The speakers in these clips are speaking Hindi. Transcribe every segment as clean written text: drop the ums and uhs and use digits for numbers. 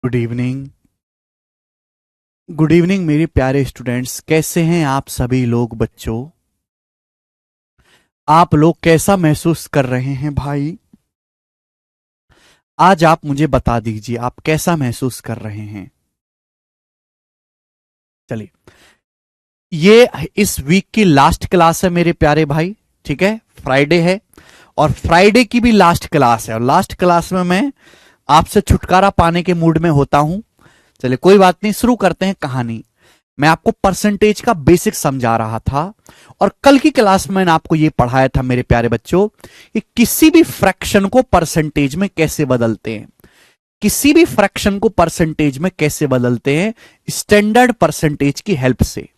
Good evening. गुड इवनिंग मेरे प्यारे स्टूडेंट्स, कैसे हैं आप सभी लोग? बच्चों, आप लोग कैसा महसूस कर रहे हैं भाई? आज आप मुझे बता दीजिए, आप कैसा महसूस कर रहे हैं? चलिए, ये इस वीक की लास्ट क्लास है मेरे प्यारे भाई। ठीक है, फ्राइडे है और फ्राइडे की भी लास्ट क्लास है, और लास्ट क्लास में मैं आपसे छुटकारा पाने के मूड में होता हूं। चलिए, कोई बात नहीं, शुरू करते हैं कहानी। मैं आपको परसेंटेज का बेसिक समझा रहा था, और कल की क्लास में मैंने आपको यह पढ़ाया था मेरे प्यारे बच्चों कि किसी भी फ्रैक्शन को परसेंटेज में कैसे बदलते हैं। किसी भी फ्रैक्शन को परसेंटेज में कैसे बदलते हैं? स्टैंडर्ड परसेंटेज की हेल्प से।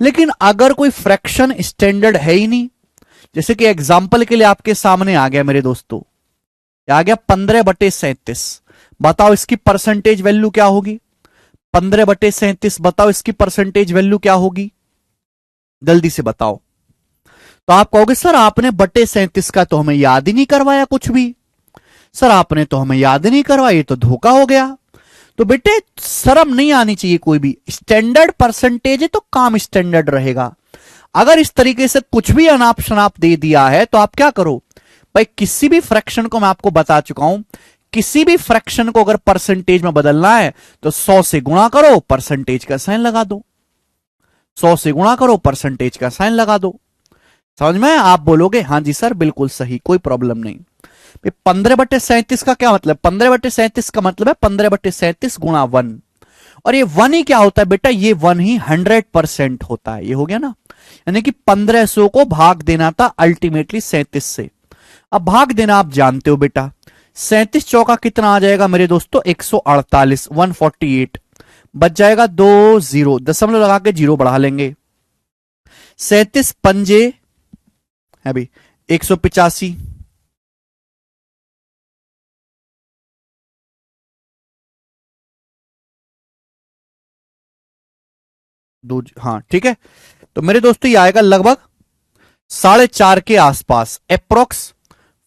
लेकिन अगर कोई फ्रैक्शन स्टैंडर्ड है ही नहीं, जैसे कि एग्जाम्पल के लिए आपके सामने आ गया मेरे दोस्तों, आ गया 15/37। बताओ इसकी परसेंटेज वैल्यू क्या होगी? 15/37, बताओ इसकी परसेंटेज वैल्यू क्या होगी? जल्दी से बताओ। तो आप कहोगे सर आपने बटे 37 का तो हमें याद ही नहीं करवाया कुछ भी। सर आपने तो हमें याद नहीं करवाया, ये तो धोखा हो गया। तो बेटे, शर्म नहीं आनी चाहिए। कोई भी स्टैंडर्ड परसेंटेज है तो काम स्टैंडर्ड रहेगा। अगर इस तरीके से कुछ भी अनाप शनाप दे दिया है तो आप क्या करो भाई, किसी भी फ्रैक्शन को, मैं आपको बता चुका हूं, किसी भी फ्रैक्शन को अगर परसेंटेज में बदलना है तो 100 से गुणा करो, परसेंटेज का साइन लगा दो। 100 से गुणा करो, परसेंटेज का साइन लगा दो। समझ में? आप बोलोगे हाँ जी सर बिल्कुल सही, कोई प्रॉब्लम नहीं। 15/37 का क्या मतलब? 15/37 का मतलब है 15/37 गुणा 1। और ये 1 ही क्या होता है बेटा? ये 1 ही 100% होता है। ये हो गया ना, यानी कि 1500 को भाग देना था अल्टीमेटली 37 से। अब भाग देना आप जानते हो बेटा, 37 चौका कितना आ जाएगा मेरे दोस्तों? 148, 148। बच जाएगा 2 जीरो, दशमलव लगा के जीरो बढ़ा लेंगे। 37 पंजे है भाई 185। दो, हाँ ठीक है। तो मेरे दोस्तों ये आएगा लगभग 4.5 के आसपास, अप्रोक्स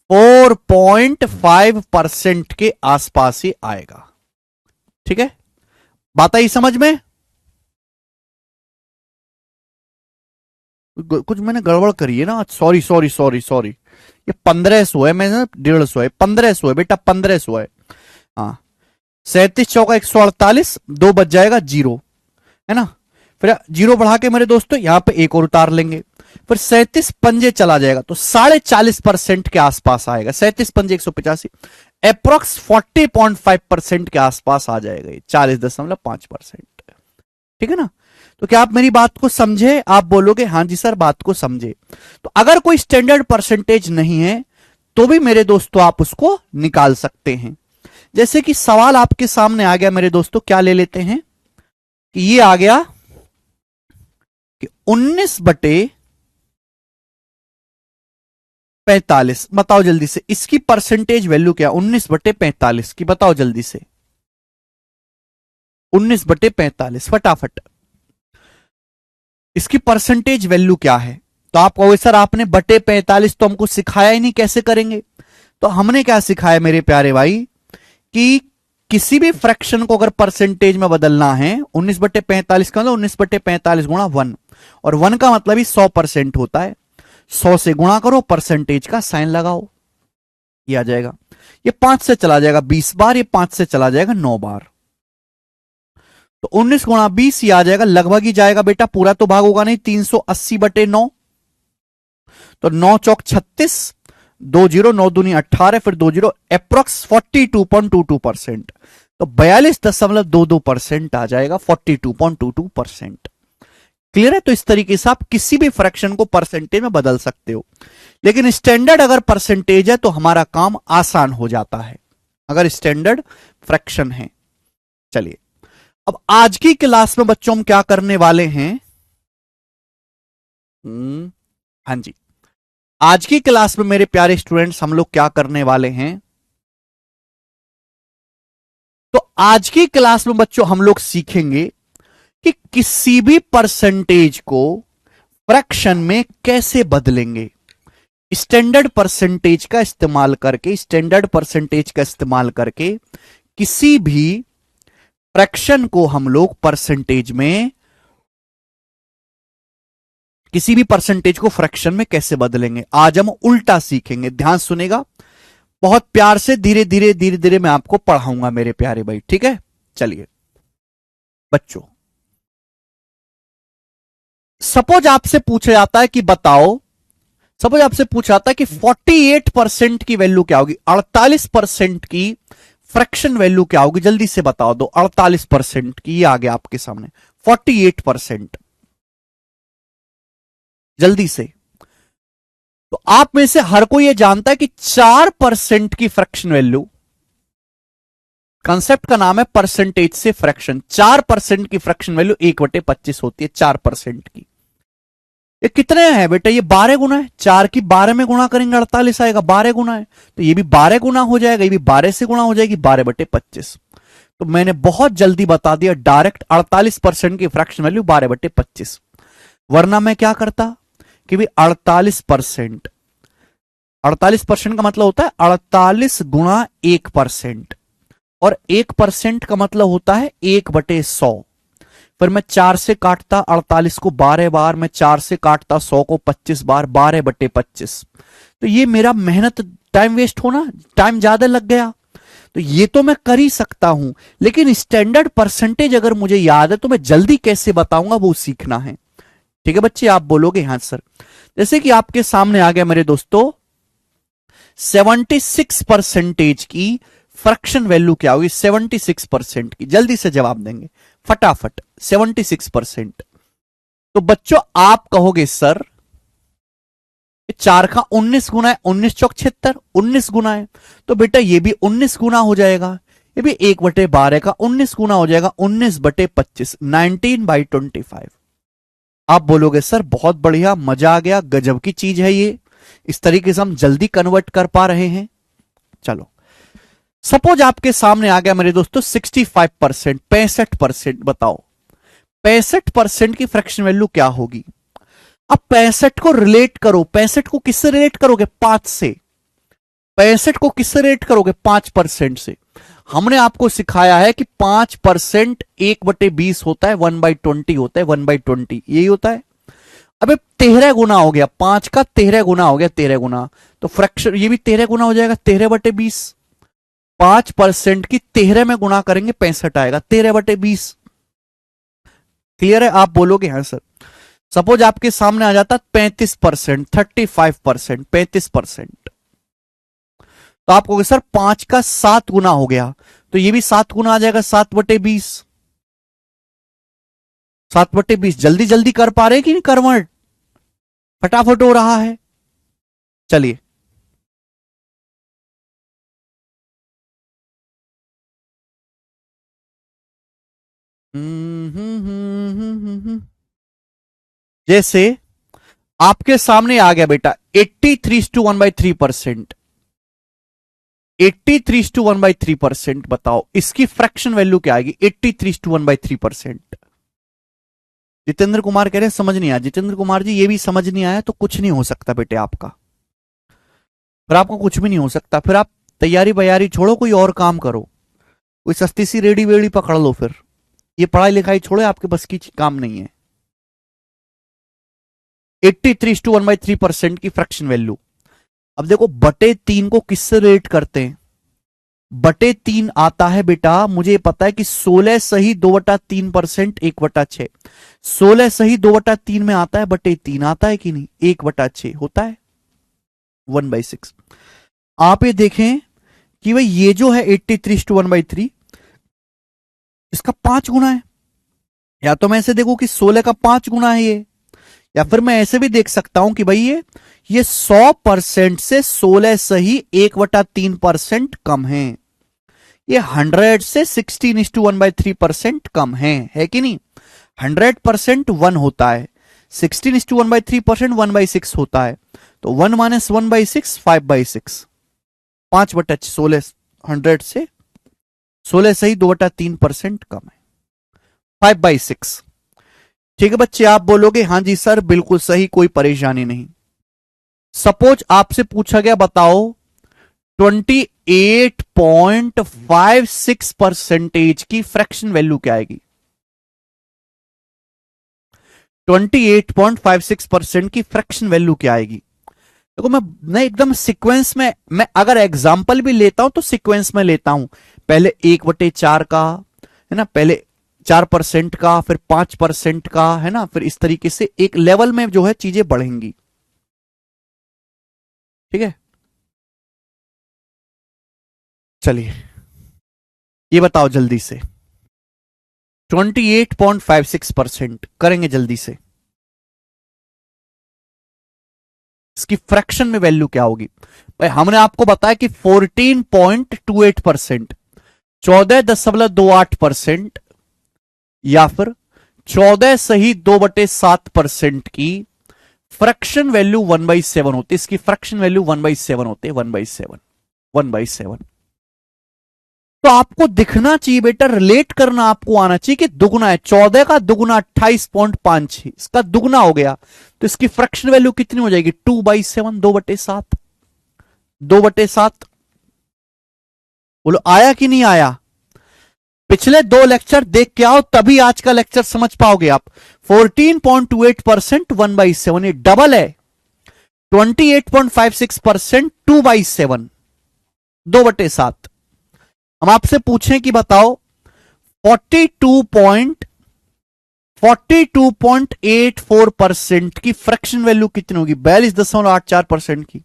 4.5% के आसपास ही आएगा। ठीक है, बात आई समझ में? कुछ मैंने गड़बड़ करी है ना, सॉरी सॉरी सॉरी सॉरी। ये 1500 है, मैंने 150 है, 1500 है बेटा, 1500 है। हाँ, 37 चौका 148, दो बच जाएगा जीरो, है ना। फिर जीरो बढ़ा के मेरे दोस्तों यहां पे एक और उतार लेंगे। फिर 37 पंजे चला जाएगा तो 40.5% के आसपास आएगा। 37 पंजे 185, अप्रोक्स 40.5% के आसपास आ जाएगा, ये 40.5%। ठीक है ना। तो क्या आप मेरी बात को समझे? आप बोलोगे हाँ जी सर बात को समझे। तो अगर कोई स्टैंडर्ड परसेंटेज नहीं है तो भी मेरे दोस्तों आप उसको निकाल सकते हैं। जैसे कि सवाल आपके सामने आ गया मेरे दोस्तों, क्या ले लेते हैं कि ये आ गया कि 19/45। बताओ जल्दी से इसकी परसेंटेज वैल्यू क्या? 19/45 की बताओ जल्दी से। 19/45 फटाफट, इसकी परसेंटेज वैल्यू क्या है? तो आप कहोगे सर आपने बटे 45 तो हमको सिखाया ही नहीं, कैसे करेंगे? तो हमने क्या सिखाया मेरे प्यारे भाई कि किसी भी फ्रैक्शन को अगर परसेंटेज में बदलना है, 19/45 का मतलब 19/45 गुणा 1, और 1 का मतलब ही 100% होता है। 100 से गुणा करो, परसेंटेज का साइन लगाओ, ये आ जाएगा। ये 5 से चला जाएगा 20 बार, ये 5 से चला जाएगा 9 बार। तो 19 गुणा 20 ये आ जाएगा, लगभग ही जाएगा बेटा, पूरा तो भाग होगा नहीं। 380/9, तो 9 चौक 36, 2 जीरो, 9 दूनी 18, फिर 2 जीरो, अप्रोक्स 42.22%। तो 42.22% आ जाएगा, 42.22%। क्लियर है? तो इस तरीके से आप किसी भी फ्रैक्शन को परसेंटेज में बदल सकते हो। लेकिन स्टैंडर्ड अगर परसेंटेज है तो हमारा काम आसान हो जाता है, अगर स्टैंडर्ड फ्रैक्शन है। चलिए, अब आज की क्लास में बच्चों हम क्या करने वाले हैं? हाँ जी, आज की क्लास में मेरे प्यारे स्टूडेंट्स हम लोग क्या करने वाले हैं? तो आज की क्लास में बच्चों हम लोग सीखेंगे कि किसी भी परसेंटेज को फ्रैक्शन में कैसे बदलेंगे। स्टैंडर्ड परसेंटेज का इस्तेमाल करके, स्टैंडर्ड परसेंटेज का इस्तेमाल करके किसी भी फ्रैक्शन को हम लोग परसेंटेज में, किसी भी परसेंटेज को फ्रैक्शन में कैसे बदलेंगे, आज हम उल्टा सीखेंगे। ध्यान सुनेगा, बहुत प्यार से, धीरे धीरे धीरे धीरे मैं आपको पढ़ाऊंगा मेरे प्यारे भाई, ठीक है। चलिए बच्चों, सपोज आपसे पूछा जाता है कि बताओ, सपोज आपसे पूछा जाता है कि 48% की वैल्यू क्या होगी, 48% की फ्रैक्शन वैल्यू क्या होगी, जल्दी से बताओ दो। 48% की, ये आ गया आपके सामने 48%, जल्दी से। तो आप में से हर कोई ये जानता है कि 4% की फ्रैक्शन वैल्यू, कंसेप्ट का नाम है परसेंटेज से फ्रैक्शन। 4% की फ्रैक्शन वैल्यू 1/25 होती है 4% की। ये कितने हैं बेटा, ये 12 गुना है। 4 की 12 में गुणा करेंगे 48 आएगा, 12 गुना है। तो ये भी 12 गुना हो जाएगा, ये भी 12 से गुणा हो जाएगी, 12/25। तो मैंने बहुत जल्दी बता दिया, डायरेक्ट 48% की फ्रैक्शन वैल्यू 12/25। वरना मैं क्या करता कि भाई 48%, 48% का मतलब होता है 48 गुणा 1%, और 1% का मतलब होता है 1/100। फिर मैं 4 से काटता 48 को 12 बार, मैं 4 से काटता 100 को 25 बार, 12/25। तो ये मेरा मेहनत, टाइम वेस्ट होना, टाइम ज्यादा लग गया। तो ये तो मैं कर ही सकता हूं, लेकिन स्टैंडर्ड परसेंटेज अगर मुझे याद है तो मैं जल्दी कैसे बताऊंगा, वो सीखना है। ठीक है बच्चे, आप बोलोगे हाँ सर। जैसे कि आपके सामने आ गया मेरे दोस्तों, 76% की फ्रैक्शन वैल्यू क्या होगी, 76% की, जल्दी से जवाब देंगे फटाफट। 76%। तो बच्चों आप कहोगे सर 4 का 19 गुना है, 19 चौक 76, 19 गुना है। तो बेटा ये भी 19 गुना हो जाएगा, ये भी 1/12 का 19 गुना हो जाएगा, 19/25, 19/25। आप बोलोगे सर बहुत बढ़िया, मजा आ गया, गजब की चीज है ये, इस तरीके से हम जल्दी कन्वर्ट कर पा रहे हैं। चलो सपोज आपके सामने आ गया मेरे दोस्तों 65%, 65%। बताओ 65% की फ्रैक्शन वैल्यू क्या होगी। अब 65 को रिलेट करो, 65 को किससे रिलेट करोगे, 5 से। 65 को किससे रिलेट करोगे, 5% से। हमने आपको सिखाया है कि 5% 1/20 होता है, 1/20 होता है, 1/20 यही होता है। अबे 13 गुना हो गया, 5 का 13 गुना हो गया, 13 गुना। तो फ्रैक्शन ये भी 13 गुना हो जाएगा, 13/20। 5% की 13 में गुणा करेंगे 65 आएगा, 13/20। क्लियर है, आप बोलोगे हाँ सर। सपोज आपके सामने आ जाता 35%, 35%, 35%। तो आप कहोगे सर 5 का 7 गुना हो गया, तो ये भी 7 गुना आ जाएगा, 7/20। 7/20 जल्दी जल्दी कर पा रहे कि नहीं कन्वर्ट, फटाफट हो रहा है। चलिए जैसे आपके सामने आ गया बेटा 83:1/3%, 83:1/3%। बताओ इसकी फ्रैक्शन वैल्यू क्या आएगी, 83:1/3%। जितेंद्र कुमार कह रहे हैं समझ नहीं आया। जितेंद्र कुमार जी ये भी समझ नहीं आया तो कुछ नहीं हो सकता बेटे आपका, फिर आपको कुछ भी नहीं हो सकता। फिर आप तैयारी बयारी छोड़ो, कोई और काम करो, कोई सस्ती सी रेडी वेडी पकड़ लो। फिर ये पढ़ाई लिखाई छोड़ो, आपके बस की काम नहीं है। 83:1/3% की फ्रैक्शन वैल्यू। अब देखो बटे 3 को किससे रेट करते हैं, बटे 3 आता है बेटा, मुझे पता है कि 16 सही 2/3%, 1/6। 16 सही 2/3 में आता है, बटे 3 आता है कि नहीं, 1/6 होता है, 1/6। आप ये देखें कि भाई ये जो है 83:1/3, इसका 5 गुना है। या तो मैं ऐसे देखूं कि 16 का 5 गुना है ये, या फिर मैं ऐसे भी देख सकता हूं कि भाई ये 100% से 16 सही 1/3% कम है। ये 100 से 16:1/3% कम है कि नहीं। 100% 1 होता है, 16:1/3% 1/6 होता है। तो 1 - 1/6 5/6, 5/16, 100 से 16 सही 2/3% कम है, 5/6। ठीक है बच्चे, आप बोलोगे हाँ जी सर बिल्कुल सही, कोई परेशानी नहीं। सपोज आपसे पूछा गया बताओ 28.56% की फ्रैक्शन वैल्यू क्या आएगी? 28.56% की फ्रैक्शन वैल्यू क्या आएगी? देखो मैं एकदम सीक्वेंस में, मैं अगर एग्जांपल भी लेता हूं तो सीक्वेंस में लेता हूं। पहले 1/4 का, है ना, पहले 4% का, फिर 5% का, है ना, फिर इस तरीके से एक लेवल में जो है चीजें बढ़ेंगी। ठीक है, चलिए ये बताओ जल्दी से, 28.56% करेंगे जल्दी से, इसकी फ्रैक्शन में वैल्यू क्या होगी? भाई हमने आपको बताया कि 14.28%, 14.28% या फिर 14 सही 2/7% की फ्रैक्शन वैल्यू 1/7 होती है। इसकी फ्रैक्शन वैल्यू 1/7 होते हैं, 1/7, 1/7। तो आपको दिखना चाहिए बेटा, रिलेट करना आपको आना चाहिए कि दुगुना है, 14 का दुगुना 28.5, इसका दुगुना हो गया, तो इसकी फ्रैक्शन वैल्यू कितनी हो जाएगी? 2/7, 2/7, 2/7। बोलो आया कि नहीं आया? पिछले 2 लेक्चर देख के आओ, तभी आज का लेक्चर समझ पाओगे आप। 14.28% 1/7, ये डबल है। 28.56% 2/7, 2/7। हम आपसे पूछें कि बताओ 42.84% की फ्रैक्शन वैल्यू कितनी होगी? 42.84% की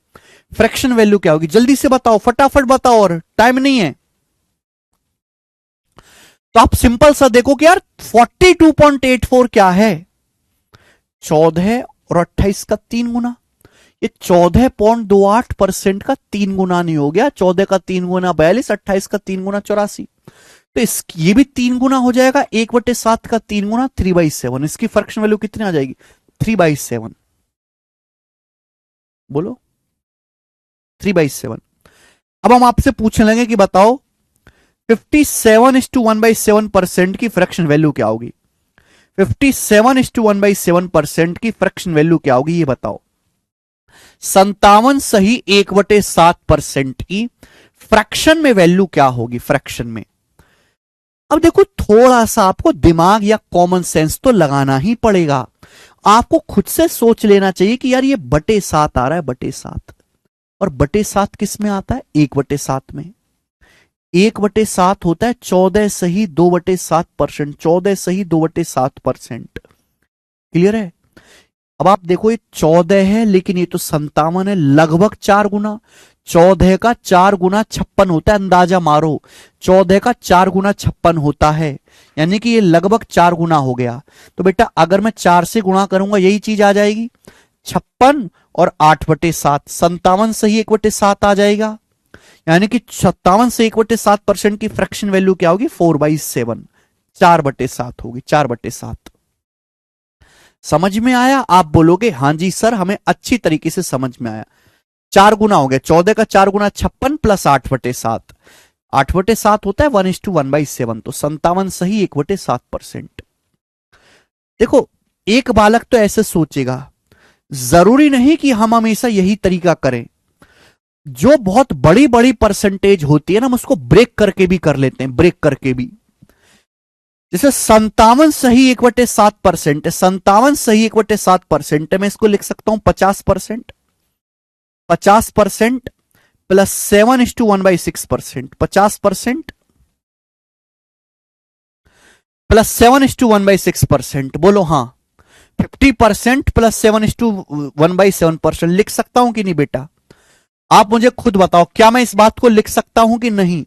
फ्रैक्शन वैल्यू क्या होगी? जल्दी से बताओ, फटाफट बताओ, और टाइम नहीं है। तो आप सिंपल सा देखो कि यार 42.84 क्या है? 14 और 28 का 3 गुना। ये 14.28% का 3 गुना नहीं हो गया? 14 का 3 गुना 42, 28 का 3 गुना 84, तो इस ये भी 3 गुना हो जाएगा। 1/7 का 3 गुना 3/7, इसकी फ्रैक्शन वैल्यू कितनी आ जाएगी? 3/7। बोलो 3/7। अब हम आपसे पूछने लगे कि बताओ 57:1/7% की फ्रैक्शन वैल्यू क्या होगी? 57:1/7% की फ्रैक्शन वैल्यू क्या होगी, ये बताओ। 57 सही 1/7% की फ्रैक्शन में वैल्यू क्या होगी? फ्रैक्शन में। अब देखो, थोड़ा सा आपको दिमाग या कॉमन सेंस तो लगाना ही पड़ेगा। आपको खुद से सोच लेना चाहिए कि यार ये बटे 7 आ रहा है, बटे 7, और बटे 7 किस में आता है? 1/7 में। 1/7 होता है 14 सही 2/7%, 14 सही 2/7%। क्लियर है? अब आप देखो, ये 14 है लेकिन ये तो 57 है, लगभग 4 गुना। 14 का 4 गुना 56 होता है, अंदाजा मारो। 14 का 4 गुना 56 होता है, यानी कि ये लगभग 4 गुना हो गया। तो बेटा अगर मैं 4 से गुणा करूंगा यही चीज आ जाएगी, 56 और 8/7, 57 सही 1/7 आ जाएगा। यानी कि 57 से 1/7% की फ्रैक्शन वैल्यू क्या होगी? 4/7, 4/7 होगी, 4/7। समझ में आया? आप बोलोगे हाँ जी सर, हमें अच्छी तरीके से समझ में आया। 4 गुना हो गया, 14 का 4 गुना 56 प्लस 8/7, 8/7 होता है 1:1/7, तो 57 सही 1/7%। देखो, एक बालक तो ऐसे सोचेगा, जरूरी नहीं कि हम हमेशा यही तरीका करें। जो बहुत बड़ी बड़ी परसेंटेज होती है ना, हम उसको ब्रेक करके भी कर लेते हैं, ब्रेक करके भी। जैसे 57 सही 1/7% है, 57 सही 1/7% है, मैं इसको लिख सकता हूं 50%। 50% प्लस 7:1/6%, 50% प्लस 7:1/6%। बोलो हाँ। 50% प्लस 7:1/7% लिख सकता हूं कि नहीं बेटा? आप मुझे खुद बताओ, क्या मैं इस बात को लिख सकता हूं कि नहीं?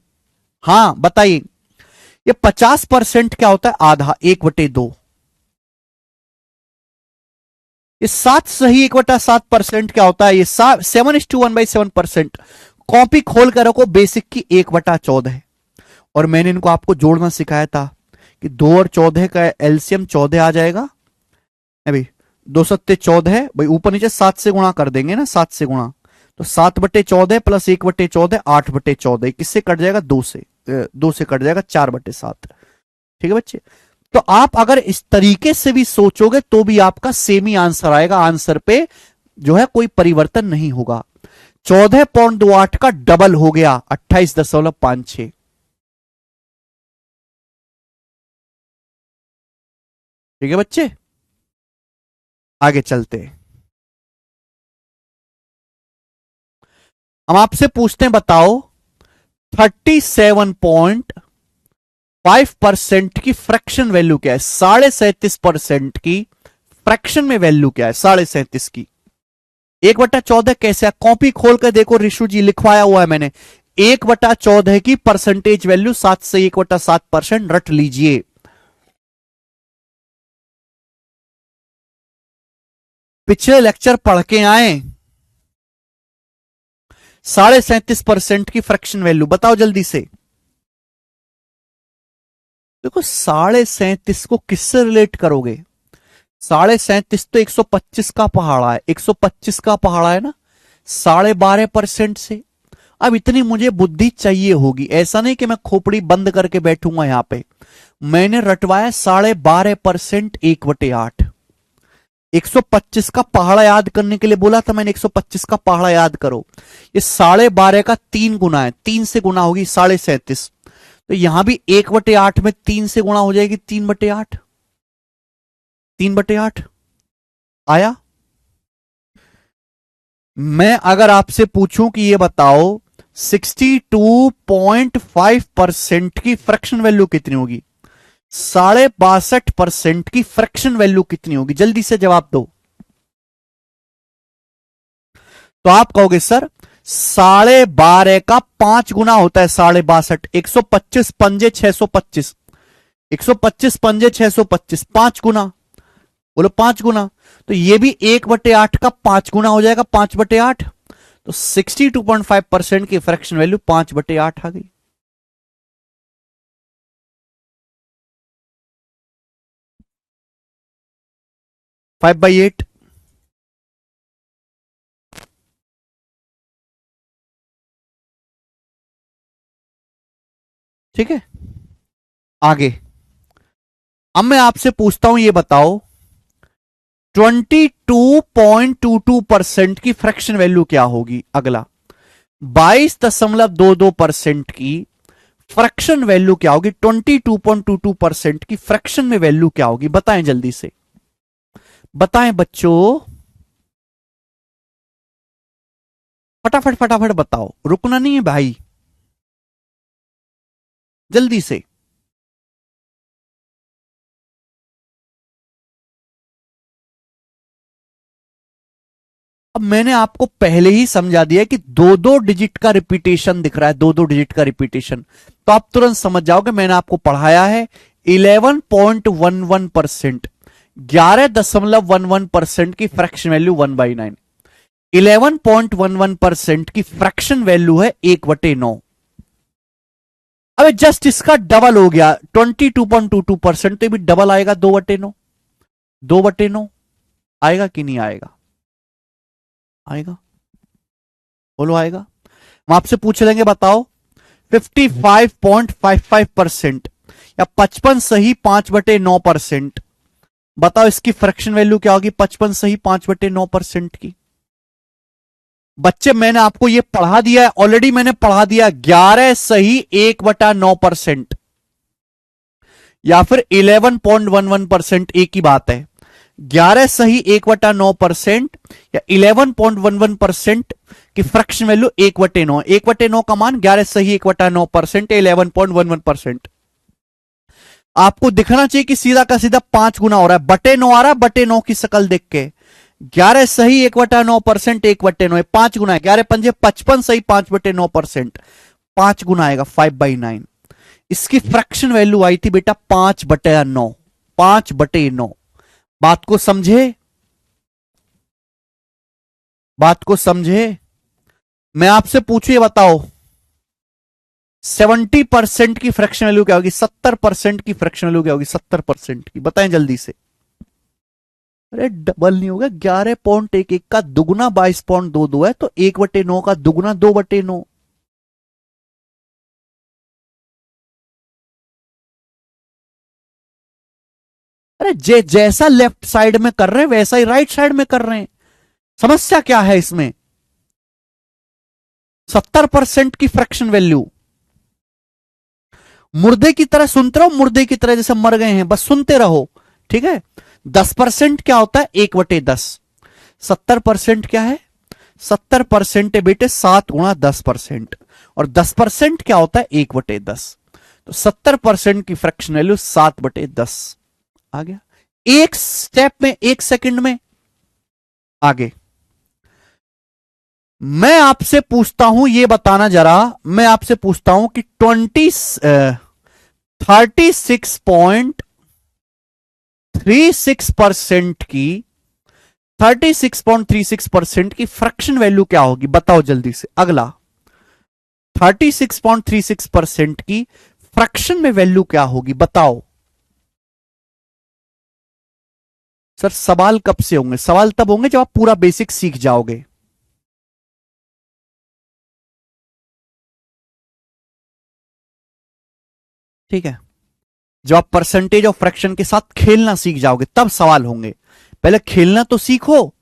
हाँ बताइए। ये 50% क्या होता है? आधा, 1/2। ये 7 सही 1/7% क्या होता है? ये 7:1/7%। कॉपी खोल कर रखो, बेसिक की 1/14। और मैंने इनको आपको जोड़ना सिखाया था कि 2 और 14 का एलसीएम 14 आ जाएगा। भाई 2×7=14, भाई ऊपर नीचे 7 से गुणा कर देंगे ना, 7 से गुणा, तो 7/14 प्लस 1/14 8/14, किससे कट जाएगा? 2 से, 2 से कट जाएगा 4/7। ठीक है बच्चे? तो आप अगर इस तरीके से भी सोचोगे तो भी आपका सेम ही आंसर आएगा, आंसर पे जो है कोई परिवर्तन नहीं होगा। 14.28 का डबल हो गया 28.56। ठीक है बच्चे, आगे चलते हैं। हम आपसे पूछते हैं, बताओ 37.5% की फ्रैक्शन वैल्यू क्या है? 37.5% की फ्रैक्शन में वैल्यू क्या है? 37.5 की 1/14 कैसे है? कॉपी खोल कर देखो ऋषु जी, लिखवाया हुआ है मैंने। 1/14 की परसेंटेज वैल्यू 7 से 1/7% रट लीजिए। पिछले लेक्चर पढ़ के आए। 37.5% की फ्रैक्शन वैल्यू बताओ जल्दी से। देखो 37.5 को किससे रिलेट करोगे? 37.5 तो 125 का पहाड़ा है, 125 का पहाड़ा है ना, 12.5% से। अब इतनी मुझे बुद्धि चाहिए होगी, ऐसा नहीं कि मैं खोपड़ी बंद करके बैठूंगा यहां पे। मैंने रटवाया 12.5%, 1/8। 125 का पहाड़ा याद करने के लिए बोला था मैंने, 125 का पहाड़ा याद करो। ये 12.5 का 3 गुना है, 3 से गुना होगी 37.5। तो यहां भी 1/8 में 3 से गुणा हो जाएगी, 3/8। 3/8 आया। मैं अगर आपसे पूछूं कि ये बताओ 62.5% की फ्रैक्शन वैल्यू कितनी होगी? 62.5% की फ्रैक्शन वैल्यू कितनी होगी? जल्दी से जवाब दो। तो आप कहोगे सर 12.5 का 5 गुना होता है 62.5, 125 पंजे 625, 125 पंजे 625, 5 गुना। बोलो 5 गुना। तो ये भी 1/8 का 5 गुना हो जाएगा, 5/8। तो 62.5% की फ्रैक्शन वैल्यू 5/8 आ गई। 5/8। ठीक है, आगे। अब मैं आपसे पूछता हूं, ये बताओ 22.22% की फ्रैक्शन वैल्यू क्या होगी? अगला 22.22% की फ्रैक्शन वैल्यू क्या होगी? 22.22% की फ्रैक्शन में वैल्यू क्या होगी? बताएं जल्दी से, बताएं बच्चों, फटाफट फटाफट बताओ, रुकना नहीं है भाई, जल्दी से। अब मैंने आपको पहले ही समझा दिया कि दो दो डिजिट का रिपीटेशन दिख रहा है, दो दो डिजिट का रिपीटेशन, तो आप तुरंत समझ जाओगे मैंने आपको पढ़ाया है 11.11%, 11.11% की फ्रैक्शन वैल्यू 1/9। 11.11% की फ्रैक्शन वैल्यू है 1/9। अबे जस्ट इसका डबल हो गया 22.22%, तो भी डबल आएगा 2/9। 2/9 आएगा कि नहीं आएगा? आएगा, बोलो आएगा। हम आपसे पूछ लेंगे, बताओ 55.55% या 55 सही 5/9%, बताओ इसकी फ्रैक्शन वैल्यू क्या होगी? 55 सही 5/9% की। बच्चे मैंने आपको ये पढ़ा दिया है ऑलरेडी, मैंने पढ़ा दिया 11 सही 1/9% या फिर 11.11%, एक ही बात है। 11 सही 1/9% या 11.11% की फ्रैक्शन वैल्यू 1/9। 1/9 का मान 11 सही 1/9% या 11.11%। आपको दिखना चाहिए कि सीधा का सीधा 5 गुना हो रहा है, /9 आ रहा है, /9 की शकल देख के। 11 सही 1/9%, 1/9 है, 5 गुना है, 11 पंजे 55 सही 5/9%, 5 गुना आएगा 5/9। इसकी फ्रैक्शन वैल्यू आई थी बेटा 5/9, 5/9। बात को समझे, बात को समझे। मैं आपसे पूछिए, बताओ 70% की फ्रैक्शन वैल्यू क्या होगी? 70% की फ्रैक्शन वैल्यू क्या होगी? 70% की, बताएं जल्दी से। अरे डबल नहीं होगा, 11.11 का दुगुना 22.22 है, तो 1/9 का दुगुना 2/9। अरे जैसा लेफ्ट साइड में कर रहे हैं वैसा ही राइट साइड में कर रहे हैं, समस्या क्या है इसमें? 70% की फ्रैक्शन वैल्यू। मुर्दे की तरह सुनते रहो, मुर्दे की तरह जैसे मर गए हैं, बस सुनते रहो, ठीक है। 10% क्या होता है? 1/10। 70% क्या है? 70% है बेटे 7 × 10%। और 10% क्या होता है? 1/10। तो 70% की फ्रैक्शन वैल्यू 7/10 आ गया। एक स्टेप में, एक सेकंड में आगे। मैं आपसे पूछता हूं, ये बताना जरा, मैं आपसे पूछता हूं कि 36.36% की 36.36% की फ्रैक्शन वैल्यू क्या होगी? बताओ जल्दी से। अगला 36.36% की फ्रैक्शन में वैल्यू क्या होगी? बताओ सर। सवाल कब से होंगे? सवाल तब होंगे जब आप पूरा बेसिक सीख जाओगे। ठीक है, जब आप परसेंटेज ऑफ फ्रैक्शन के साथ खेलना सीख जाओगे तब सवाल होंगे। पहले खेलना तो सीखो।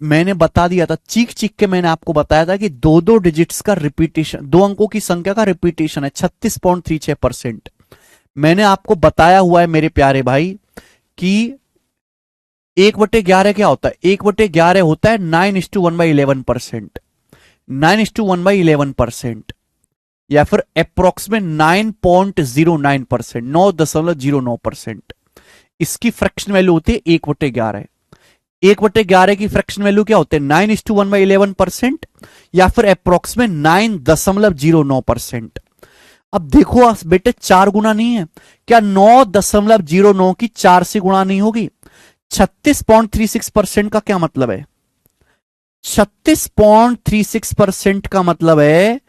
मैंने बता दिया था, चीख चीख के मैंने आपको बताया था कि दो दो डिजिट्स का रिपीटेशन, दो अंकों की संख्या का रिपीटेशन है 36.36%। मैंने आपको बताया हुआ है मेरे प्यारे भाई कि 1/11 क्या होता है? 1/11 होता है 9:1/11%। 9:1/11%, या फिर अप्रोक्सीमेट 9.09%, 9.09%। इसकी फ्रैक्शन वैल्यू होती है 1/11। 1/11 की फ्रैक्शन वैल्यू क्या होते हैं? 9:1/11%, या फिर अप्रोक्सीमेट 9.09%। अब देखो बेटे, 4 गुना नहीं है क्या? 9.09 की 4 से गुणा नहीं होगी? 36.36% का क्या मतलब है? 36.36% का मतलब है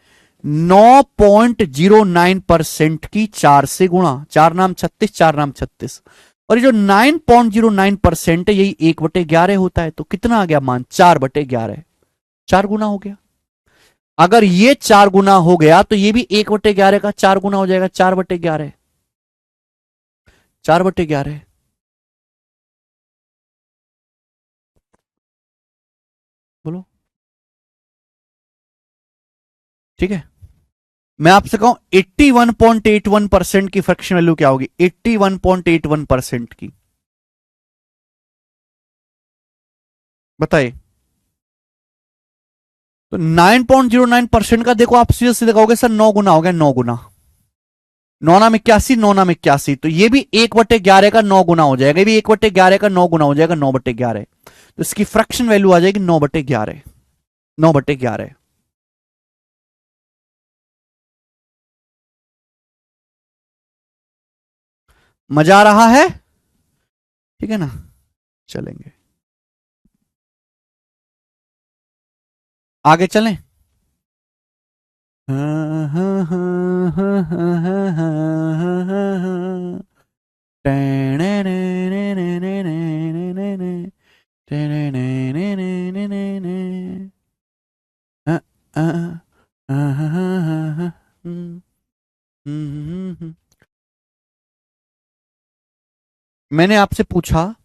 9.09% की 4 से गुणा। 4 नाम 36, 4 नाम 36। और ये जो 9.09% है यही 1/11 होता है। तो कितना आ गया मान? 4/11। 4 गुना हो गया। अगर ये 4 गुना हो गया तो ये भी 1/11 का 4 गुना हो जाएगा। 4/11, 4/11। बोलो। ठीक है, मैं आपसे कहूं 81.81% की फ्रैक्शन वैल्यू क्या होगी? 81.81% की बताइए। तो 9.09% का देखो, आप सीधे सीधे कहोगे सर 9 गुना हो गया। 9 गुना, 9×81, 9×81। तो ये भी 1/11 का 9 गुना हो जाएगा। ये भी 1/11 का 9 गुना हो जाएगा, 9/11। तो इसकी फ्रैक्शन वैल्यू आ जाएगी 9/11। 9/11। मजा आ रहा है? ठीक है ना? चलेंगे आगे, चलें। मैंने आपसे पूछा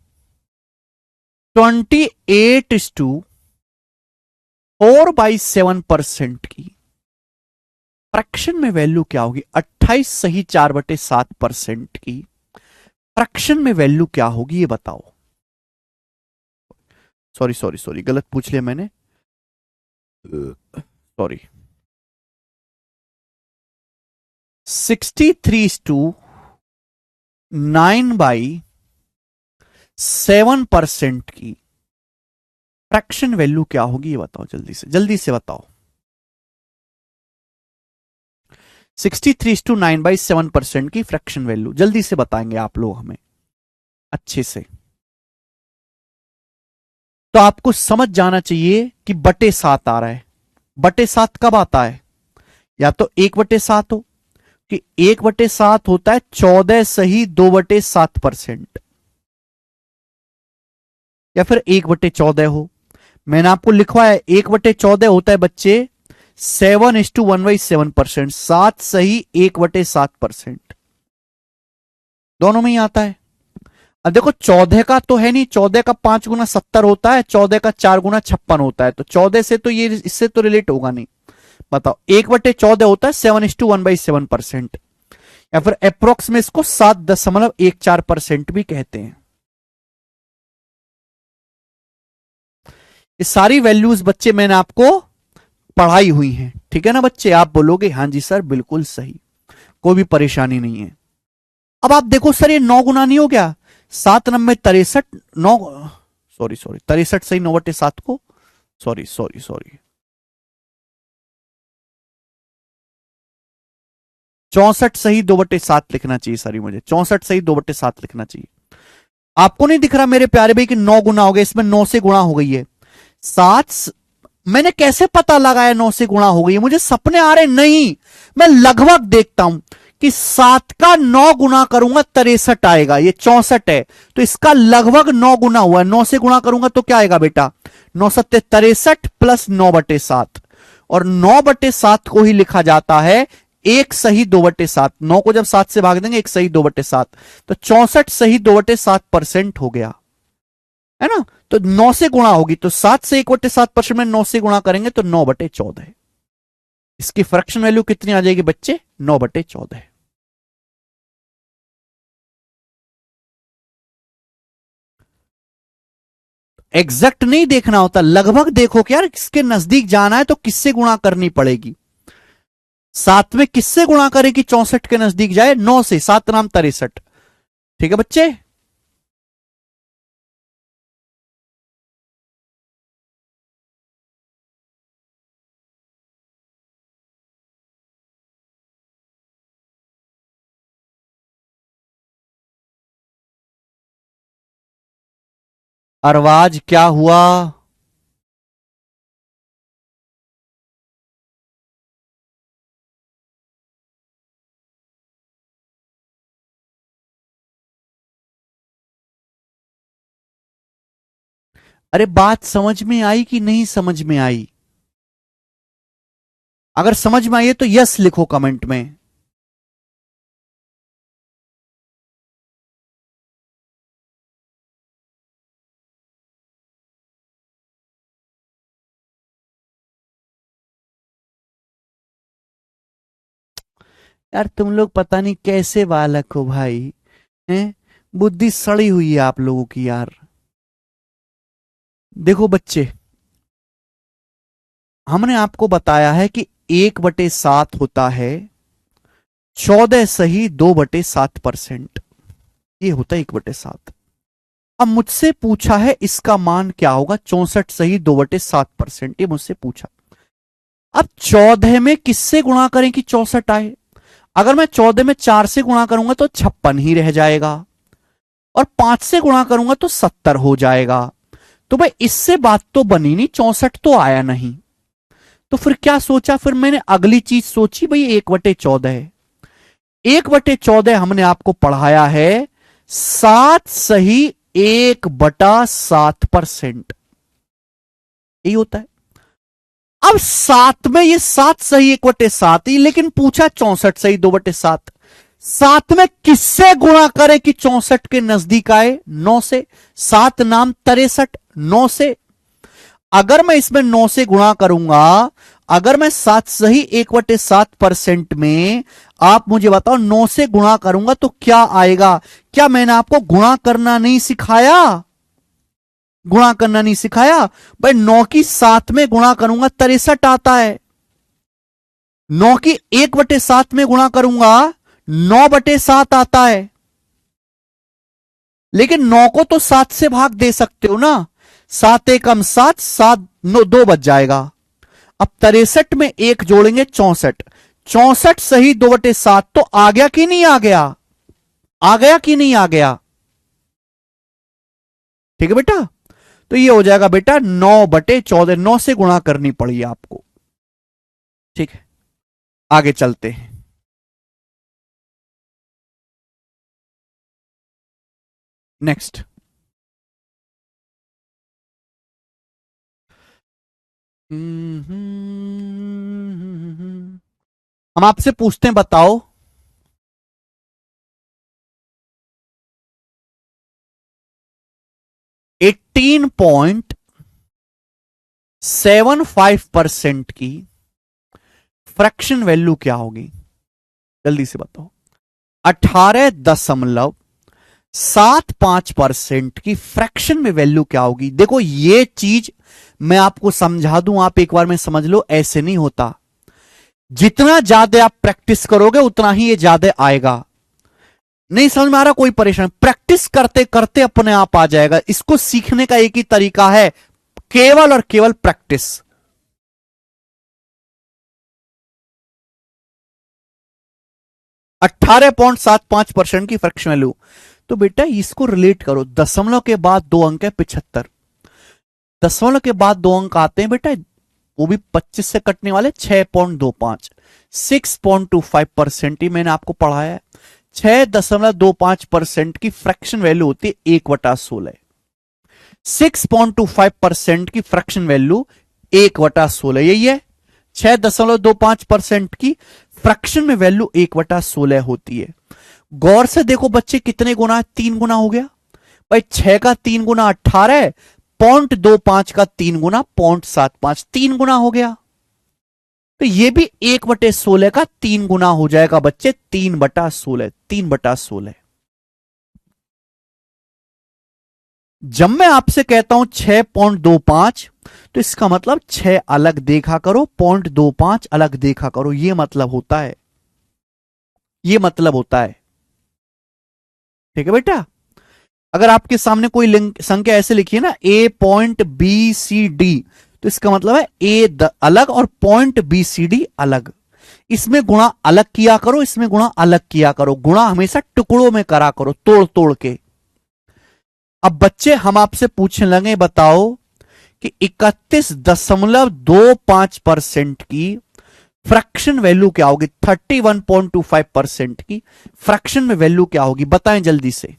28:4/7% की फ्रैक्शन में वैल्यू क्या होगी? 28 सही 4/7% की फ्रैक्शन में वैल्यू क्या होगी? ये बताओ। सॉरी सॉरी सॉरी, गलत पूछ लिया मैंने, सॉरी। 63:9/7% की फ्रैक्शन वैल्यू क्या होगी? ये बताओ जल्दी से, जल्दी से बताओ। 63:9/7% की फ्रैक्शन वैल्यू जल्दी से बताएंगे आप लोग हमें अच्छे से। तो आपको समझ जाना चाहिए कि बटे 7 आ रहा है। बटे 7 कब आता है? या तो 1/7 हो, कि 1/7 होता है 14 सही 2/7%, या फिर 1/14 हो। मैंने आपको लिखवाया 1/14 होता है बच्चे 7:1/7%, 7 सही 1/7%, दोनों में ही आता है। अब देखो 14 का तो है नहीं, 14 का 5 गुना 70 होता है, 14 का 4 गुना 56 होता है, तो 14 से तो ये इससे तो रिलेट होगा नहीं। बताओ, 1/14 होता है 7:1/7%, या फिर अप्रोक्स में इसको 7.14% भी कहते हैं। ये सारी वैल्यूज बच्चे मैंने आपको पढ़ाई हुई हैं, ठीक है ना बच्चे। आप बोलोगे हाँ जी सर बिल्कुल सही, कोई भी परेशानी नहीं है। अब आप देखो सर, ये 9 गुना नहीं हो गया, 7 9 63 9, सॉरी सॉरी 63 सही 9/7 को, सॉरी सॉरी सॉरी 64 सही 2/7 लिखना चाहिए, सॉरी मुझे 64 सही 2/7 लिखना चाहिए। आपको नहीं दिख रहा मेरे प्यारे भाई कि 9 गुना हो गया, इसमें 9 से गुणा हो गई है। सात, मैंने कैसे पता लगाया 9 से गुणा हो गई है? मुझे सपने आ रहे नहीं, मैं लगभग देखता हूं कि 7 का 9 गुना करूंगा 63 आएगा, ये 64 है, तो इसका लगभग 9 गुना हुआ है। 9 से गुणा करूंगा तो क्या आएगा बेटा, 9 7 63 प्लस 9/7, और 9/7 को ही लिखा जाता है 1 सही 2/7। 9 को जब 7 से भाग देंगे 1 सही 2/7, तो 64 सही 2/7% हो गया, है ना। तो 9 से गुणा होगी, तो 7 से 1/7% में 9 से गुणा करेंगे तो 9/14। इसकी फ्रैक्शन वैल्यू कितनी आ जाएगी बच्चे, 9/14। एग्जैक्ट नहीं देखना होता, लगभग देखो कि यार किसके नजदीक जाना है तो किससे गुणा करनी पड़ेगी। 7 में किससे गुणा करेगी 64 के नजदीक जाए, 9 से, 7 नाम 63, ठीक है बच्चे। अरवाज क्या हुआ? अरे बात समझ में आई कि नहीं समझ में आई? अगर समझ में आई है तो यस लिखो कमेंट में। यार तुम लोग पता नहीं कैसे बालक हो भाई, हैं? बुद्धि सड़ी हुई है आप लोगों की यार। देखो बच्चे, हमने आपको बताया है कि 1/7 होता है 14 सही 2/7%, ये होता है 1/7। अब मुझसे पूछा है इसका मान क्या होगा, 64 सही 2/7%, ये मुझसे पूछा। अब 14 में किससे गुणा करें कि 64 आए? अगर मैं 14 में 4 से गुणा करूंगा तो 56 ही रह जाएगा, और 5 से गुणा करूंगा तो 70 हो जाएगा। तो भाई इससे बात तो बनी नहीं, 64 तो आया नहीं। तो फिर क्या सोचा, फिर मैंने अगली चीज सोची, भाई 1/14 है। 1/14 हमने आपको पढ़ाया है 7 सही 1/7%, यही होता है। अब 7 में ये 7 सही 1/7 ही, लेकिन पूछा 64 सही 2/7। 7 में किससे गुणा करें कि 64 के नजदीक आए, 9 से, 7 नाम 63, 9 से। अगर मैं इसमें 9 से गुणा करूंगा, अगर मैं 7 सही 1/7% में, आप मुझे बताओ 9 से गुणा करूंगा तो क्या आएगा? क्या मैंने आपको गुणा करना नहीं सिखाया? गुणा करना नहीं सिखाया भाई। 9 की 7 में गुणा करूंगा 63 आता है, 9 की 1/7 में गुणा करूंगा 9/7 आता है। लेकिन 9 को तो 7 से भाग दे सकते हो ना, 7 एकम 7, 7 2 बच जाएगा। अब 63 में एक जोड़ेंगे 64, 64 सही 2/7, तो आ गया कि नहीं आ गया? आ गया कि नहीं आ गया? ठीक है बेटा। तो ये हो जाएगा बेटा 9/14, 9 से गुणा करनी पड़ी आपको। ठीक है, आगे चलते हैं। नेक्स्ट, हम आपसे पूछते हैं, बताओ 18.75% की फ्रैक्शन वैल्यू क्या होगी? जल्दी से बताओ। 18.75% की फ्रैक्शन में वैल्यू क्या होगी? देखो ये चीज मैं आपको समझा दूं, आप एक बार में समझ लो, ऐसे नहीं होता। जितना ज्यादा आप प्रैक्टिस करोगे उतना ही ये ज्यादा आएगा। नहीं समझ में आ रहा, कोई परेशान, प्रैक्टिस करते करते अपने आप आ जाएगा। इसको सीखने का एक ही तरीका है, केवल और केवल प्रैक्टिस। 18.75% की फ्रैक्शन वैल्यू। तो बेटा इसको रिलेट करो, दशमलव के बाद दो अंक है 75, दशमलव के बाद दो अंक आते हैं बेटा, वो भी 25 से कटने वाले, 6.25, 6.25% ही मैंने आपको पढ़ाया है। 6.25% की फ्रैक्शन वैल्यू होती है 1/16। 6.25% की फ्रैक्शन वैल्यू 1/16, यही है। 6.25% की फ्रैक्शन में वैल्यू 1/16 होती है। गौर से देखो बच्चे, कितने गुना है? 3 गुना हो गया भाई। 6 का 3 गुना 18 है, 0.25 का 3 गुना 0.75, 3 गुना हो गया। तो ये भी 1/16 का 3 गुना हो जाएगा बच्चे, 3/16, 3/16। जब मैं आपसे कहता हूं 6.25, तो इसका मतलब 6 अलग देखा करो, 0.25 अलग देखा करो, ये मतलब होता है, ये मतलब होता है। ठीक है बेटा, अगर आपके सामने कोई संख्या ऐसे लिखी है ना, A.BCD, तो इसका मतलब है अलग और .BCD अलग। इसमें गुणा अलग किया करो, इसमें गुणा अलग किया करो, गुणा हमेशा टुकड़ों में करा करो, तोड़ तोड़ के। अब बच्चे हम आपसे पूछने लगे, बताओ कि 31.25% की फ्रैक्शन वैल्यू क्या होगी? 31.25% की फ्रैक्शन में वैल्यू क्या होगी? बताएं जल्दी से।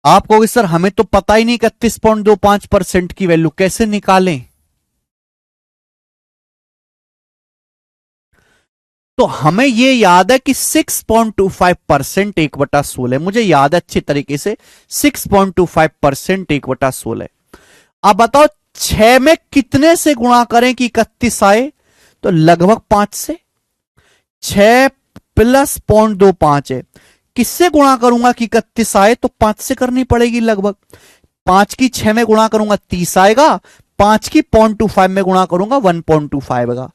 आप कहोगे सर हमें तो पता ही नहीं, 31.25% की वैल्यू कैसे निकालें? तो हमें यह याद है कि 6.25% 1/16, मुझे याद है अच्छी तरीके से, 6.25% 1/16। अब बताओ 6 में कितने से गुणा करें कि 31 आए? तो लगभग 5 से। 6 प्लस 0.25 है, किससे गुणा करूंगा कि 31 आए? तो 5 से करनी पड़ेगी लगभग। 5 की 6 में गुणा करूंगा 30 आएगा, 5 की 0.25 में गुणा करूंगा 1.25 आएगा।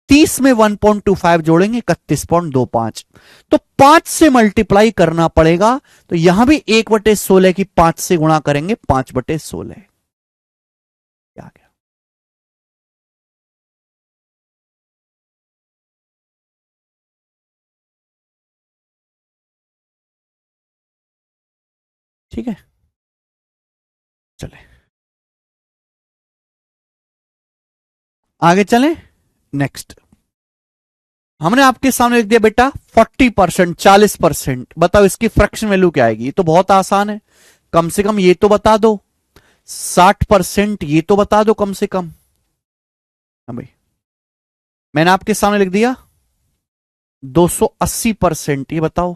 30 में 1.25 जोड़ेंगे 31.25, तो 5 से मल्टीप्लाई करना पड़ेगा। तो यहां भी 1/16 की 5 से गुणा करेंगे, 5/16 आ गया। ठीक है, चले आगे चलें। नेक्स्ट हमने आपके सामने लिख दिया बेटा 40%, 40%। बताओ इसकी फ्रैक्शन वैल्यू क्या आएगी? ये तो बहुत आसान है, कम से कम ये तो बता दो। 60%, ये तो बता दो कम से कम। हाँ भाई, मैंने आपके सामने लिख दिया 280%, ये बताओ।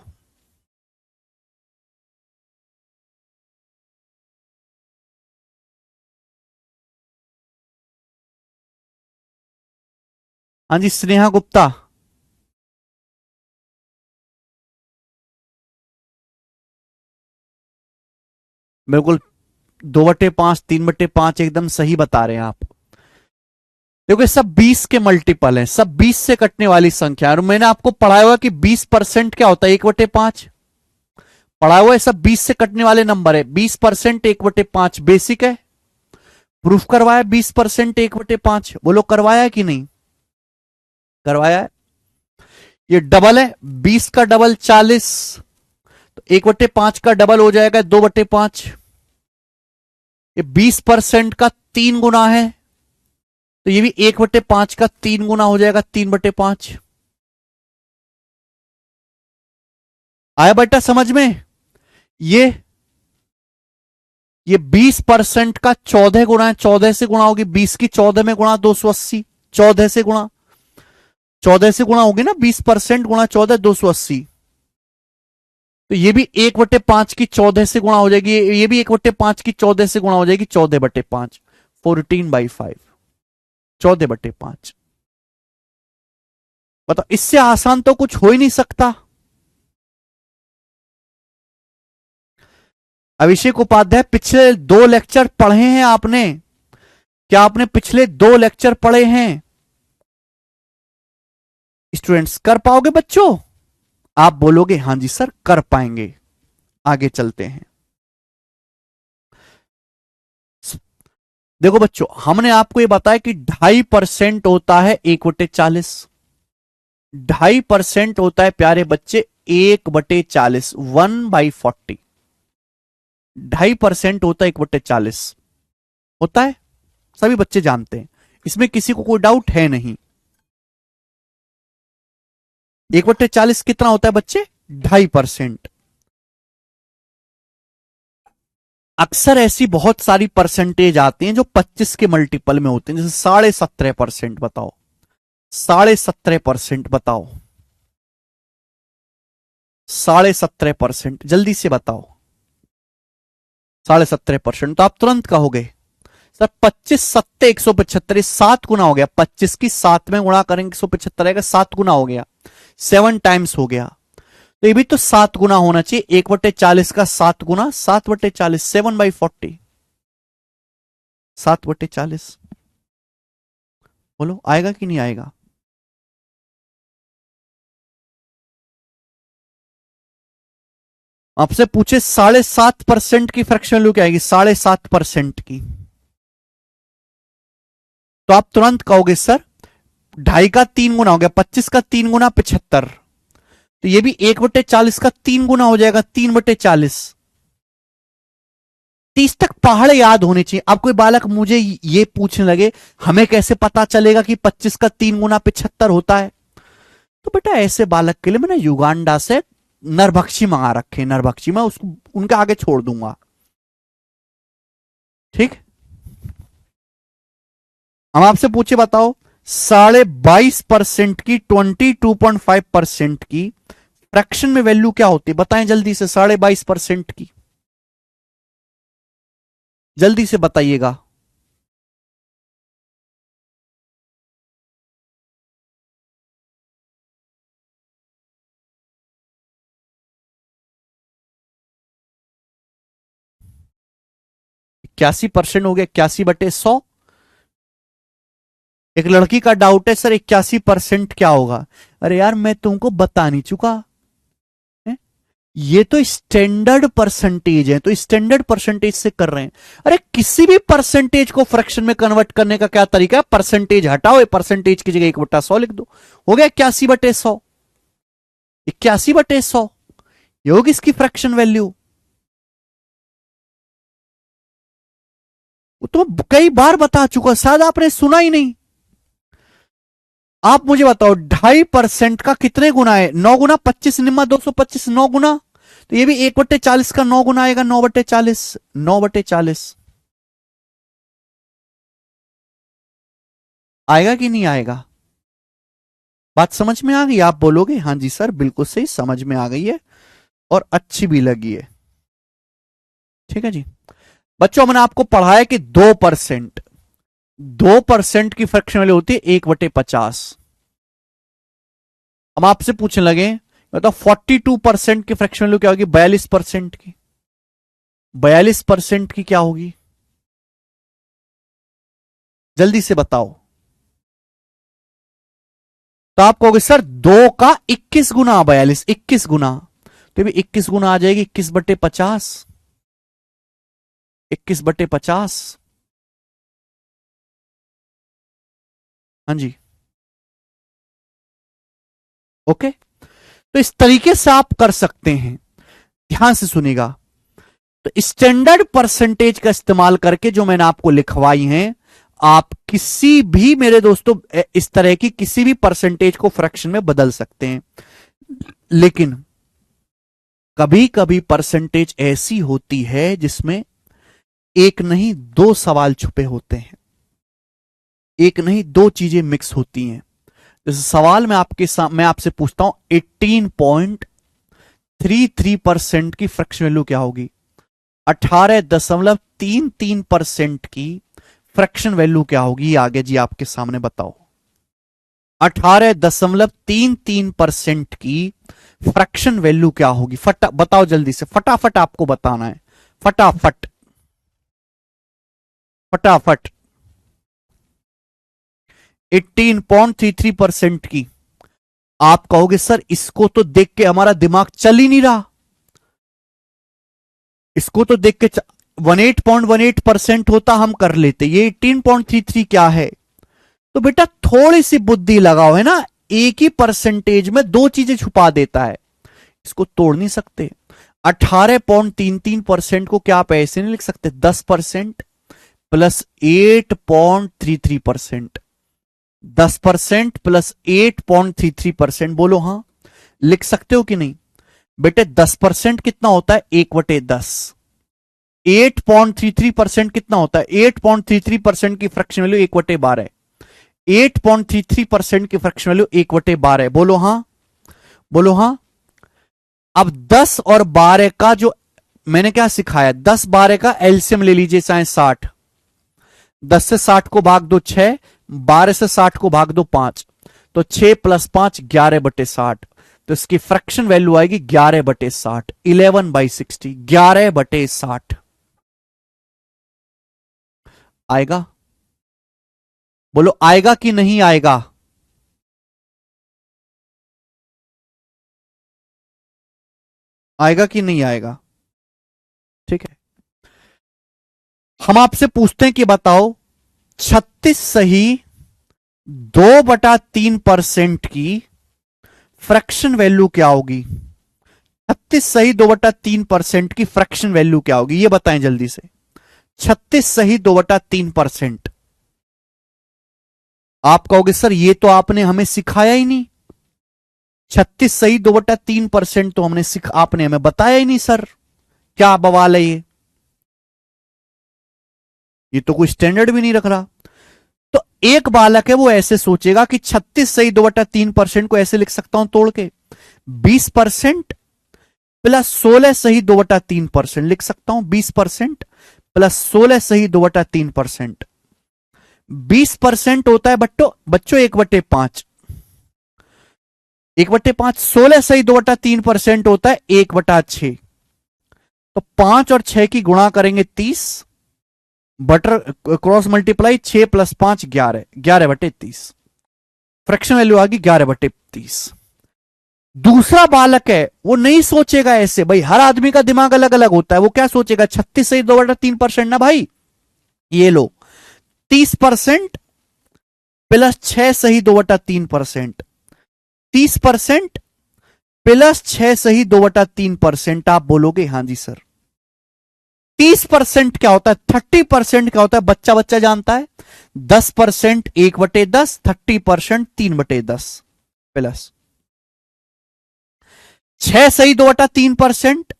हाँ जी, स्नेहा गुप्ता। बिल्कुल, 2/5, 3/5 एकदम सही बता रहे हैं आप। देखो ये सब 20 के मल्टीपल हैं, सब 20 से कटने वाली संख्या। और मैंने आपको पढ़ाया हुआ कि 20% क्या होता है? 1/5 पढ़ा हुआ है। सब 20 से कटने वाले नंबर है। 20% 1/5 बेसिक है, प्रूफ करवाया। 20% 1/5, बोलो करवाया है कि नहीं? करवाया है। ये डबल है, 20 का डबल 40, तो 1/5 का डबल हो जाएगा 2/5। ये 20% का 3 गुना है, तो ये भी 1/5 का 3 गुना हो जाएगा, 3/5। आया बेटा समझ में? ये ये 20% का 14 गुना है, 14 से गुणा होगी, 20 की 14 में गुणा 280, 14 से गुणा, 14 से गुणा होगी ना, 20% गुणा 14 280। तो ये भी 1/5 की 14 से गुणा हो जाएगी, ये भी 1/5 की 14 से गुणा हो जाएगी, 14/5, 14/5, 14/5। बताओ, इससे आसान तो कुछ हो ही नहीं सकता। अभिषेक उपाध्याय, पिछले 2 लेक्चर पढ़े हैं आपने? क्या आपने पिछले 2 लेक्चर पढ़े हैं? स्टूडेंट्स, कर पाओगे बच्चों? आप बोलोगे हां जी सर कर पाएंगे। आगे चलते हैं। देखो बच्चों, हमने आपको ये बताया कि 2.5% होता है 1/40, 2.5% होता है प्यारे बच्चे 1/40, 1/40, 2.5% होता है 1/40 होता है, सभी बच्चे जानते हैं, इसमें किसी को कोई डाउट है नहीं। 1/40 कितना होता है बच्चे? 2.5%। अक्सर ऐसी बहुत सारी परसेंटेज आती हैं जो 25 के मल्टीपल में होते हैं, जैसे 17.5%। बताओ, 17.5% बताओ, 17.5%, जल्दी से बताओ। 17.5%, तो आप तुरंत कहोगे सर 25 सत्ते 175, 7 गुना हो गया, 25 की 7 में गुणा करेंगे 175 आएगा, 7 गुना हो गया, 7 टाइम्स हो गया। तो ये भी तो 7 गुना होना चाहिए, 1/40 का 7 गुना, 7/40, 7/40, 7/40। बोलो आएगा कि नहीं आएगा? आपसे पूछे 7.5% की फ्रैक्शन वैल्यू क्या आएगी, 7.5% की, तो आप तुरंत कहोगे सर 2.5 का 3 गुना हो गया, 25 का 3 गुना 75, तो ये भी 1/40 का 3 गुना हो जाएगा, 3/40। 30 तक पहाड़ याद होने चाहिए। अब कोई बालक मुझे ये पूछने लगे हमें कैसे पता चलेगा कि 25 का 3 गुना 75 होता है, तो बेटा ऐसे बालक के लिए मैंने युगांडा से नरभक्षी मंगा रखे, नरभक्षी, मैं उसको उनके आगे छोड़ दूंगा, ठीक। हम आपसे पूछे बताओ 22.5% की 22.5% की फ्रैक्शन में वैल्यू क्या होती है, बताएं जल्दी से। 22.5% की जल्दी से बताइएगा। इक्यासी परसेंट हो गया, 81/100। एक लड़की का डाउट है सर 81% क्या होगा। अरे यार मैं तुमको बता नहीं चुका है? ये तो स्टैंडर्ड परसेंटेज है, तो स्टैंडर्ड परसेंटेज से कर रहे हैं। अरे किसी भी परसेंटेज को फ्रैक्शन में कन्वर्ट करने का क्या तरीका है, परसेंटेज हटाओ, परसेंटेज की जगह 1/100 लिख दो, हो गया 81/100। 81/100 ये होगी इसकी फ्रैक्शन वैल्यू। तो कई बार बता चुका, शायद आपने सुना ही नहीं। आप मुझे बताओ 2.5% का कितने गुना है, 9 गुना 25 निम्मा 225, 9 गुना, तो ये भी 1/40 का 9 गुना आएगा, 9/40, 9/40 आएगा कि नहीं आएगा? बात समझ में आ गई? आप बोलोगे हां जी सर बिल्कुल सही, समझ में आ गई है और अच्छी भी लगी है, ठीक है जी। बच्चों मैंने आपको पढ़ाया कि 2%, 2% की फ्रैक्शन वैल्यू होती है 1/50। हम आपसे पूछने लगे बताओ 42% की फ्रैक्शन वैल्यू क्या होगी, 42% की, 42% की क्या होगी, जल्दी से बताओ। तो आप कहोगे सर 2 का 21 गुना 42, 21 गुना, तो भी 21 गुना आ जाएगी, 21/50, 21/50। हाँ जी, ओके। तो इस तरीके से आप कर सकते हैं, ध्यान से सुनिएगा। तो स्टैंडर्ड परसेंटेज का इस्तेमाल करके जो मैंने आपको लिखवाई हैं, आप किसी भी मेरे दोस्तों इस तरह की किसी भी परसेंटेज को फ्रैक्शन में बदल सकते हैं। लेकिन कभी कभी परसेंटेज ऐसी होती है जिसमें एक नहीं दो सवाल छुपे होते हैं, एक नहीं दो चीजें मिक्स होती हैं। जैसे सवाल मैं आपसे पूछता हूं 18.33% की फ्रैक्शन वैल्यू क्या होगी, 18.33% की फ्रैक्शन वैल्यू क्या होगी, आगे जी आपके सामने बताओ। 18.33% की फ्रैक्शन वैल्यू क्या होगी, बताओ जल्दी से, फटाफट आपको बताना है, फटाफट फटाफट। 18.33% की। आप कहोगे सर इसको तो देख के हमारा दिमाग चल ही नहीं रहा, इसको तो देख के 18.18% होता हम कर लेते, ये 18.33 क्या है। तो बेटा थोड़ी सी बुद्धि लगाओ, है ना, एक ही परसेंटेज में दो चीजें छुपा देता है, इसको तोड़ नहीं सकते। 18.33% को क्या आप ऐसे नहीं लिख सकते, 10% प्लस 8.33%, 10% प्लस 8.33%, बोलो हाँ, लिख सकते हो कि नहीं। बेटे 10% कितना होता है, 1/10। 8.33% कितना होता है, 8.33% की फ्रैक्शन वैल्यू 1/12, 8.33% की फ्रैक्शन वैल्यू 1/12, बोलो हाँ, बोलो हाँ। अब 10 और 12 का जो मैंने क्या सिखाया, 10-12 का एलसीएम ले लीजिए, चाहे 60, 10 से 60 को भाग दो 6, 12 से 60 को भाग दो 5, तो 6 + 5 11/60, तो इसकी फ्रैक्शन वैल्यू आएगी 11/60, 11/60, 11/60 आएगा। बोलो आएगा कि नहीं आएगा, आएगा कि नहीं आएगा। ठीक है, हम आपसे पूछते हैं कि बताओ 36 सही 2/3% की फ्रैक्शन वैल्यू क्या होगी, 36 सही 2/3% की फ्रैक्शन वैल्यू क्या होगी, ये बताएं जल्दी से। 36 सही 2/3%। आप कहोगे सर ये तो आपने हमें सिखाया ही नहीं, 36 सही 2/3% तो आपने हमें बताया ही नहीं सर, क्या बवाल है ये तो कोई स्टैंडर्ड भी नहीं रख रहा। तो एक बालक है वो ऐसे सोचेगा कि 36 सही 2/3% को ऐसे लिख सकता हूं तोड़ के, 20% प्लस 16 सही 2/3% लिख सकता हूं, 20% प्लस 16 सही 2/3%। 20% होता है बच्चों 1/5, 1/5, 16 सही 2/3% होता है 1/6, तो 5 और 6 की गुणा करेंगे 30, butter cross multiply 6 + 5 11, 11/30, fraction value आ गई 11/30। दूसरा बालक है वो नहीं सोचेगा ऐसे, भाई हर आदमी का दिमाग अलग अलग होता है, वो क्या सोचेगा 36 सही 2/3% ना भाई, ये लो 30% प्लस 6 सही 2/3%, 30% प्लस 6 सही 2/3%, आप बोलोगे हाँ जी सर। 30% क्या होता है, 30% क्या होता है, बच्चा बच्चा जानता है, 10% 1/10, 30% 3/10 प्लस 6 सही 2/3%,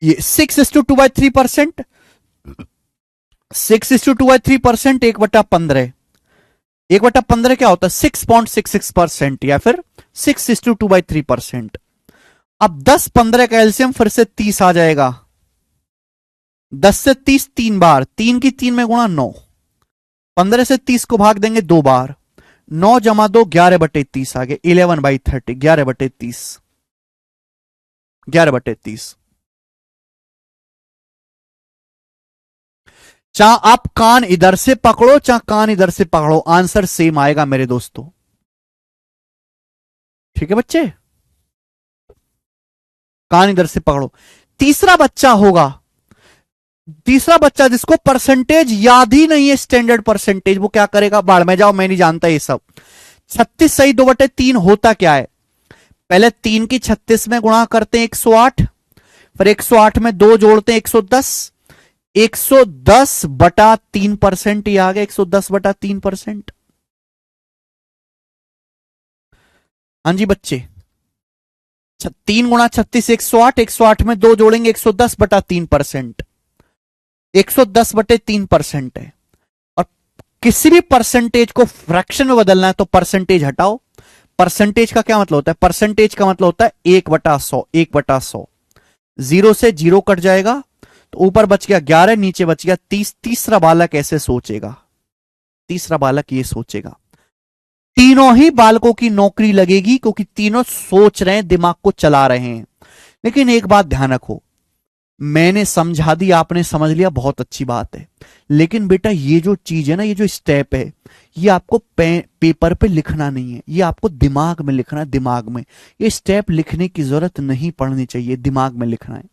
ये 6:2/3%, 6:2/3%, 1/15, 1/15 क्या होता है 6.66% या फिर 6:2/3%। अब 10-15 का एलसीएम फिर से 30 आ जाएगा, 10 से 30 3 बार, 3 की 3 में गुणा 9, 15 से 30 को भाग देंगे 2 बार, 9 जमा 2 11/30 आ गए, 11/30, 11/30, 11/30। चाहे आप कान इधर से पकड़ो चाहे कान इधर से पकड़ो, आंसर सेम आएगा मेरे दोस्तों। ठीक है बच्चे, कान इधर से पकड़ो। तीसरा बच्चा होगा, तीसरा बच्चा जिसको परसेंटेज याद ही नहीं है, स्टैंडर्ड परसेंटेज, वो क्या करेगा, बाढ़ में जाओ, मैं नहीं जानता ये सब। 36 सही 2/3 होता क्या है, पहले 3 की 36 में गुणा करते हैं 108, फिर 108 में 2 जोड़ते हैं 110, 110/3%, ये आ गया 110/3%। हाँ जी बच्चे, 3 गुणा 36 108, 108 में 2 जोड़ेंगे 110/3%। 110/3% है। और किसी भी परसेंटेज को फ्रैक्शन में बदलना है तो परसेंटेज हटाओ। परसेंटेज का क्या मतलब होता है? परसेंटेज का मतलब होता है 1/100, 1/100। जीरो से जीरो कट जाएगा तो ऊपर बच गया 11, नीचे बच गया 30। तीसरा बालक ऐसे सोचेगा, तीसरा बालक ये सोचेगा। तीनों ही बालकों की नौकरी लगेगी क्योंकि तीनों सोच रहे हैं, दिमाग को चला रहे हैं। लेकिन एक बात ध्यान रखो, मैंने समझा दी, आपने समझ लिया, बहुत अच्छी बात है। लेकिन बेटा ये जो चीज है ना, ये जो स्टेप है, ये आपको पेपर पे लिखना नहीं है, ये आपको दिमाग में लिखना है, दिमाग में। ये स्टेप लिखने की जरूरत नहीं पड़नी चाहिए, दिमाग में लिखना है।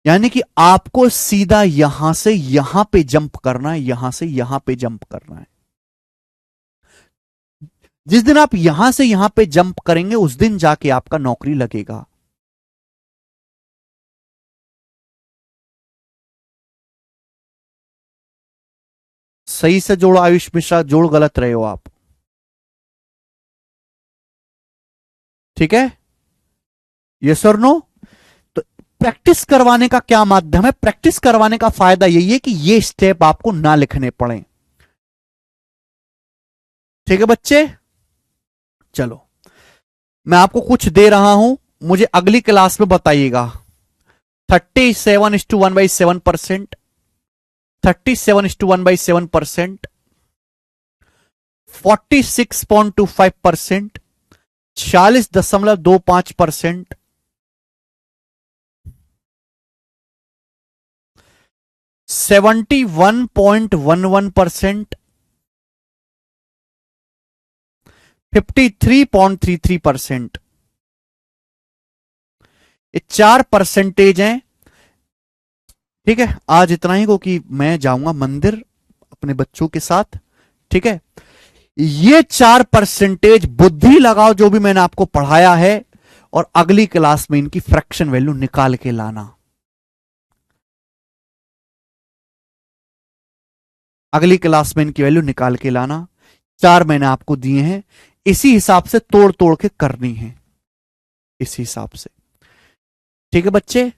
यानी कि आपको सीधा यहां से यहां पे जंप करना है, यहां से यहां पे जंप करना है। जिस दिन आप यहां से यहां पे जंप करेंगे उस दिन जाके आपका नौकरी लगेगा। सही से जोड़ो आयुष मिश्रा, जोड़ गलत रहे हो आप। ठीक है, यस और नो? तो प्रैक्टिस करवाने का क्या माध्यम है? प्रैक्टिस करवाने का फायदा यही है कि ये स्टेप आपको ना लिखने पड़े। ठीक है बच्चे, चलो मैं आपको कुछ दे रहा हूं, मुझे अगली क्लास में बताइएगा। 37:1/7%, 37:1/7%, 46.25%, 40.25%, 71.11%, 53.33%। ये 4% हैं। ठीक है, आज इतना ही, क्योंकि मैं जाऊंगा मंदिर अपने बच्चों के साथ। ठीक है, ये 4% बुद्धि लगाओ जो भी मैंने आपको पढ़ाया है, और अगली क्लास में इनकी फ्रैक्शन वैल्यू निकाल के लाना। अगली क्लास में इनकी वैल्यू निकाल के लाना। 4 मैंने आपको दिए हैं, इसी हिसाब से तोड़ तोड़ के करनी है, इसी हिसाब से। ठीक है बच्चे,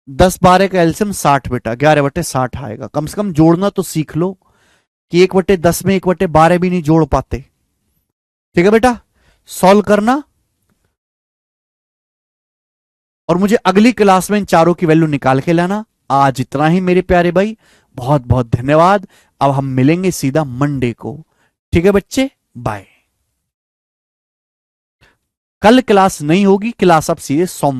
10/12 का एल्सियम 60 बेटा, 11/60 आएगा। कम से कम जोड़ना तो सीख लो कि 1/10 में 1/12 भी नहीं जोड़ पाते। ठीक है बेटा, सॉल्व करना, और मुझे अगली क्लास में इन चारों की वैल्यू निकाल के लाना। आज इतना ही मेरे प्यारे भाई, बहुत बहुत धन्यवाद। अब हम मिलेंगे सीधा मंडे को। ठीक है बच्चे, बाय। कल क्लास नहीं होगी, क्लास अब सीधे सोमवार